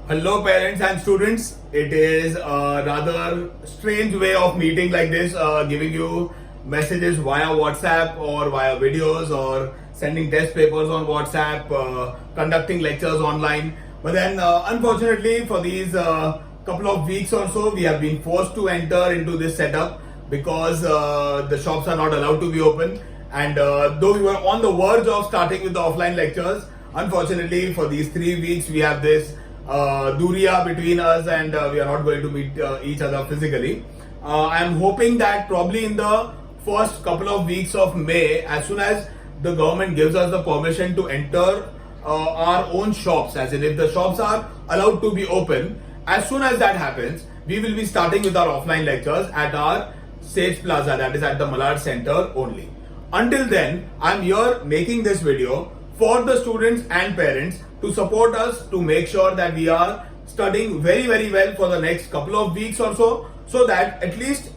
Hello, parents and students. It is a rather strange way of meeting like this, giving you messages via WhatsApp or via videos or sending test papers on WhatsApp, conducting lectures online. But then, unfortunately, for these couple of weeks or so, we have been forced to enter into this setup because the shops are not allowed to be open. And though we were on the verge of starting with the offline lectures, unfortunately, for these 3 weeks, we have this Duriya between us and we are not going to meet each other physically. I am hoping that probably in the first couple of weeks of May, as soon as the government gives us the permission to enter our own shops, as in if the shops are allowed to be open, as soon as that happens, we will be starting with our offline lectures at our Sage Plaza, that is at the Malad Center only. Until then, I am here making this video for the students and parents to support us to make sure that we are studying very well for the next couple of weeks or so that at least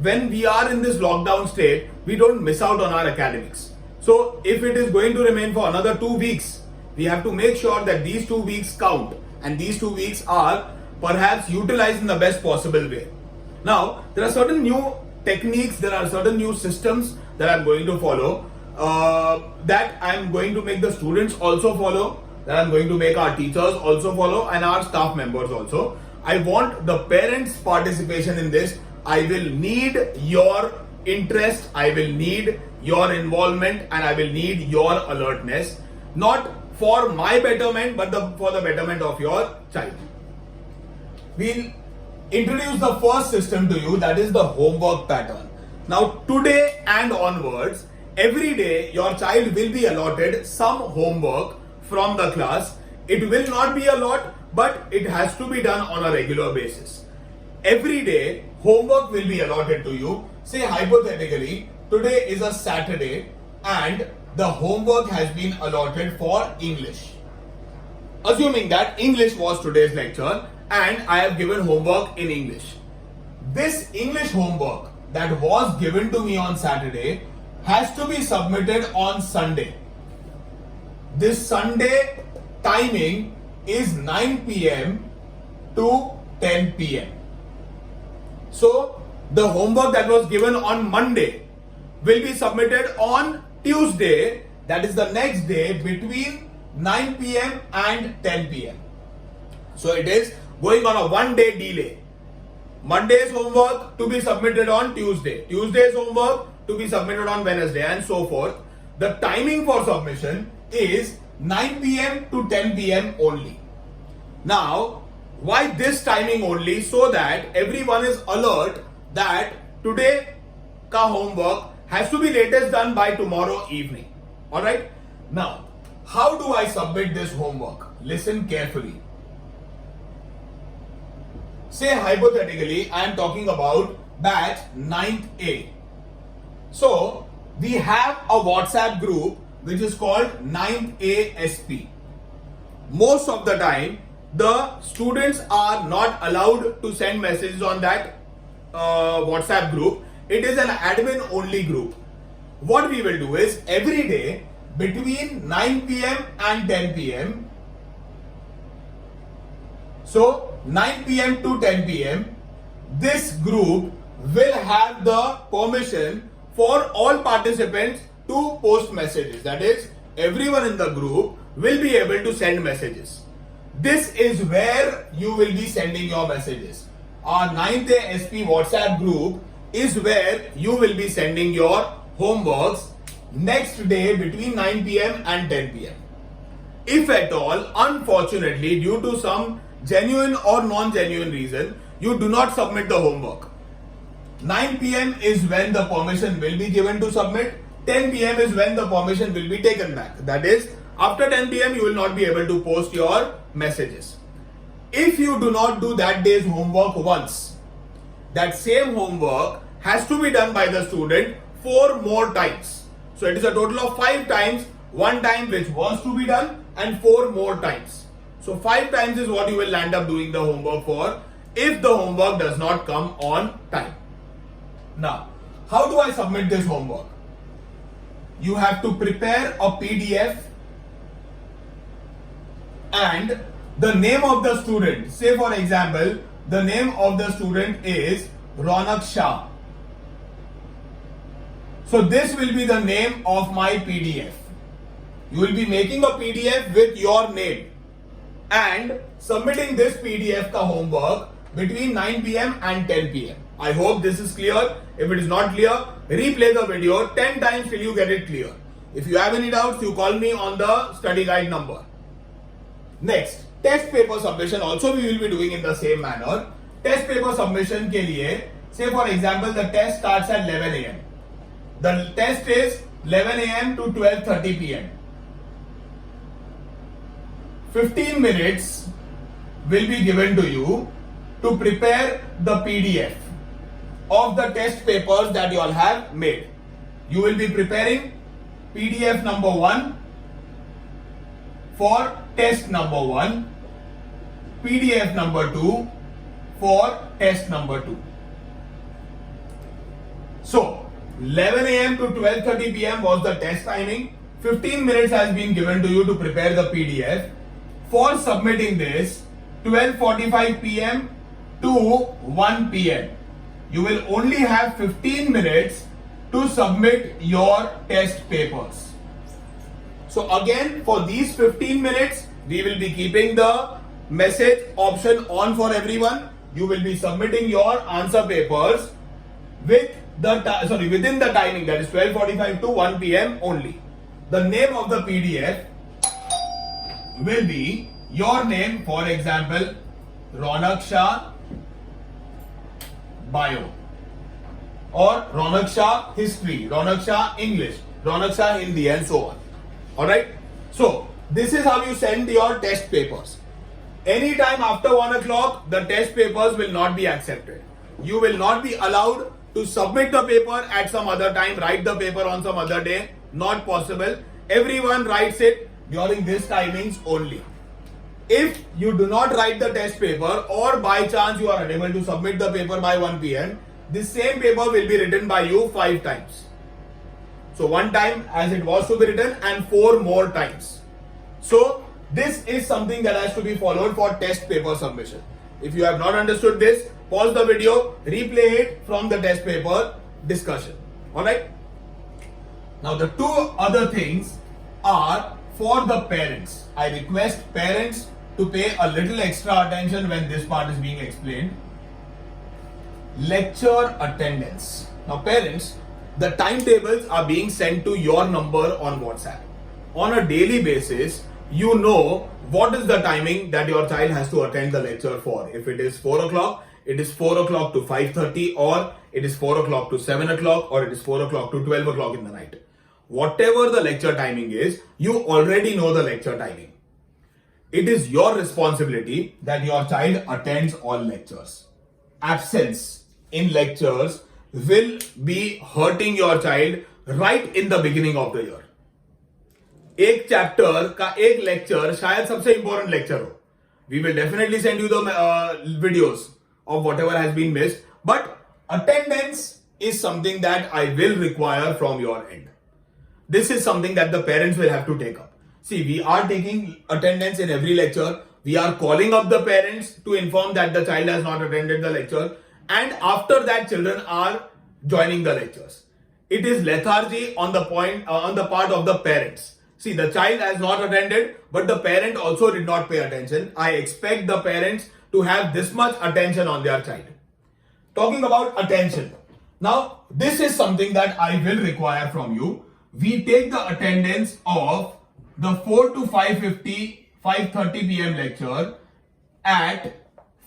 when we are in this lockdown state, we don't miss out on our academics. So if it is going to remain for another 2 weeks, we have to make sure that these 2 weeks count and these 2 weeks are perhaps utilized in the best possible way. Now, there are certain new techniques, there are certain new systems that I'm going to follow, that I'm going to make the students also follow, that I'm going to make our teachers also follow and our staff members also. I want the parents' participation in this. I will need your interest, I will need your involvement, and I will need your alertness, not for my betterment but for the betterment of your child. We'll introduce the first system to you, that is the homework pattern. Now today and onwards, every day your child will be allotted some homework from the class. It will not be a lot, but it has to be done on a regular basis. Every day homework will be allotted to you. Say hypothetically, today is a Saturday and the homework has been allotted for English. Assuming that English was today's lecture and I have given homework in English. This English homework that was given to me on Saturday has to be submitted on Sunday. This Sunday timing is 9 p.m. to 10 p.m. So the homework that was given on Monday will be submitted on Tuesday, that is the next day, between 9 p.m. and 10 p.m. So it is going on a 1-day delay. Monday's homework to be submitted on Tuesday, Tuesday's homework to be submitted on Wednesday, and so forth. The timing for submission is 9 p.m. to 10 p.m. only. Now, why this timing only? So that everyone is alert that today ka homework has to be latest done by tomorrow evening. Alright? Now, how do I submit this homework? Listen carefully. Say hypothetically, I am talking about batch 9th A. So, we have a WhatsApp group which is called 9th A SP. Most of the time, the students are not allowed to send messages on that WhatsApp group. It is an admin only group. What we will do is every day between 9 p.m. and 10 p.m. So 9 p.m. to 10 p.m. this group will have the permission for all participants to post messages. That is, everyone in the group will be able to send messages. This is where you will be sending your messages. Our 9th A SP WhatsApp group is where you will be sending your homeworks next day between 9 p.m. and 10 p.m. If at all, unfortunately, due to some genuine or non-genuine reason, you do not submit the homework, 9 p.m. is when the permission will be given to submit, 10 p.m. is when the permission will be taken back. That is, after 10 p.m. you will not be able to post your messages. If you do not do that day's homework once, that same homework has to be done by the student 4 more times. So it is a total of 5 times, 1 time which was to be done and 4 more times. So 5 times is what you will land up doing the homework for if the homework does not come on time. Now, how do I submit this homework? You have to prepare a PDF and the name of the student, say for example, the name of the student is Ronak Shah. So this will be the name of my PDF. You will be making a PDF with your name and submitting this PDF the homework between 9 p.m. and 10 p.m. I hope this is clear. If it is not clear, replay the video 10 times till you get it clear. If you have any doubts, you call me on the study guide number. Next, test paper submission also we will be doing in the same manner. Test paper submission के लिए, say for example, the test starts at 11 a.m. The test is 11 a.m. to 12:30 p.m. 15 minutes will be given to you to prepare the PDF of the test papers that you all have made. You will be preparing PDF number 1 for test number 1, PDF number 2 for test number 2. So, 11 a.m. to 12:30 p.m. was the test timing. 15 minutes has been given to you to prepare the PDF. For submitting this, 12:45 p.m. to 1 p.m. You will only have 15 minutes to submit your test papers. So again, for these 15 minutes, we will be keeping the message option on for everyone. You will be submitting your answer papers within the timing, that is 12:45 to 1 p.m. only. The name of the PDF will be your name, for example, Ronak Shah Bio, or Ronak Shah History, Ronak Shah English, Ronak Shah Hindi, and so on. Alright? So, this is how you send your test papers. Anytime after 1 o'clock, the test papers will not be accepted. You will not be allowed to submit the paper at some other time, write the paper on some other day. Not possible. Everyone writes it during these timings only. If you do not write the test paper, or by chance you are unable to submit the paper by 1 p.m., this same paper will be written by you 5 times. So 1 time as it was to be written and 4 more times. So this is something that has to be followed for test paper submission. If you have not understood this, pause the video, replay it from the test paper discussion. Alright? Now the 2 other things are for the parents. I request parents to pay a little extra attention when this part is being explained. Lecture attendance. Now parents, the timetables are being sent to your number on WhatsApp. On a daily basis, you know what is the timing that your child has to attend the lecture for. If it is 4 o'clock, it is 4 o'clock to 5:30, or it is 4 o'clock to 7 o'clock, or it is 4 o'clock to 12 o'clock in the night. Whatever the lecture timing is, you already know the lecture timing. It is your responsibility that your child attends all lectures. Absence in lectures will be hurting your child right in the beginning of the year. एक chapter का एक lecture शायद सबसे important lecture हो. We will definitely send you the videos of whatever has been missed, but attendance is something that I will require from your end. This is something that the parents will have to take up. See, we are taking attendance in every lecture. We are calling up the parents to inform that the child has not attended the lecture, and after that children are joining the lectures. It is lethargy on the part of the parents. See, the child has not attended, but the parent also did not pay attention. I expect the parents to have this much attention on their child. Talking about attention. Now, this is something that I will require from you. We take the attendance of the 4 to 5:30 p.m. lecture at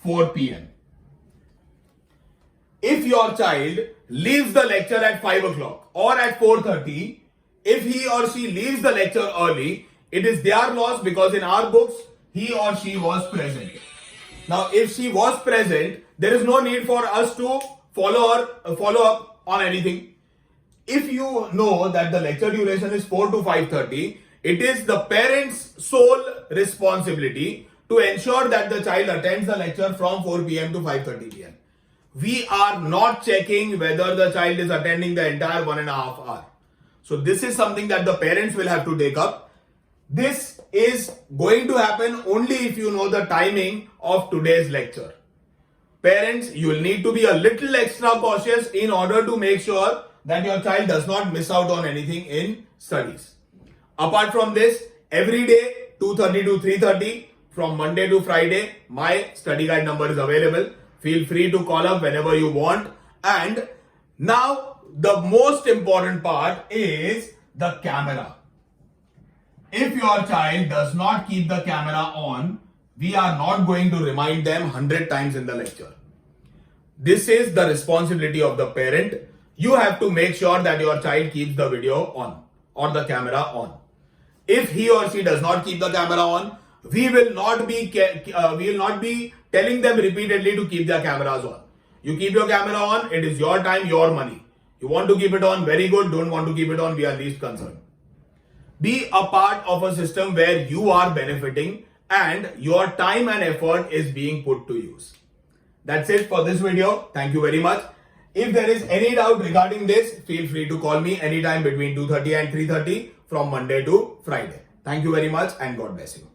4 p.m. If your child leaves the lecture at 5 o'clock or at 4:30, if he or she leaves the lecture early, it is their loss, because in our books, he or she was present. Now, if she was present, there is no need for us to follow up on anything. If you know that the lecture duration is 4 to 5:30, it is the parent's sole responsibility to ensure that the child attends the lecture from 4 p.m. to 5:30 p.m. We are not checking whether the child is attending the entire 1.5 hours. So this is something that the parents will have to take up. This is going to happen only if you know the timing of today's lecture. Parents, you will need to be a little extra cautious in order to make sure that your child does not miss out on anything in studies. Apart from this, every day 2:30 to 3:30 from Monday to Friday, my study guide number is available. Feel free to call up whenever you want. And now the most important part is the camera. If your child does not keep the camera on, we are not going to remind them 100 times in the lecture. This is the responsibility of the parent. You have to make sure that your child keeps the video on or the camera on. If he or she does not keep the camera on, we will not be telling them repeatedly to keep their cameras on. You keep your camera on, it is your time, your money. You want to keep it on, very good. Don't want to keep it on, we are least concerned. Be a part of a system where you are benefiting and your time and effort is being put to use. That's it for this video. Thank you very much. If there is any doubt regarding this, feel free to call me anytime between 2:30 and 3:30 from Monday to Friday. Thank you very much and God bless you.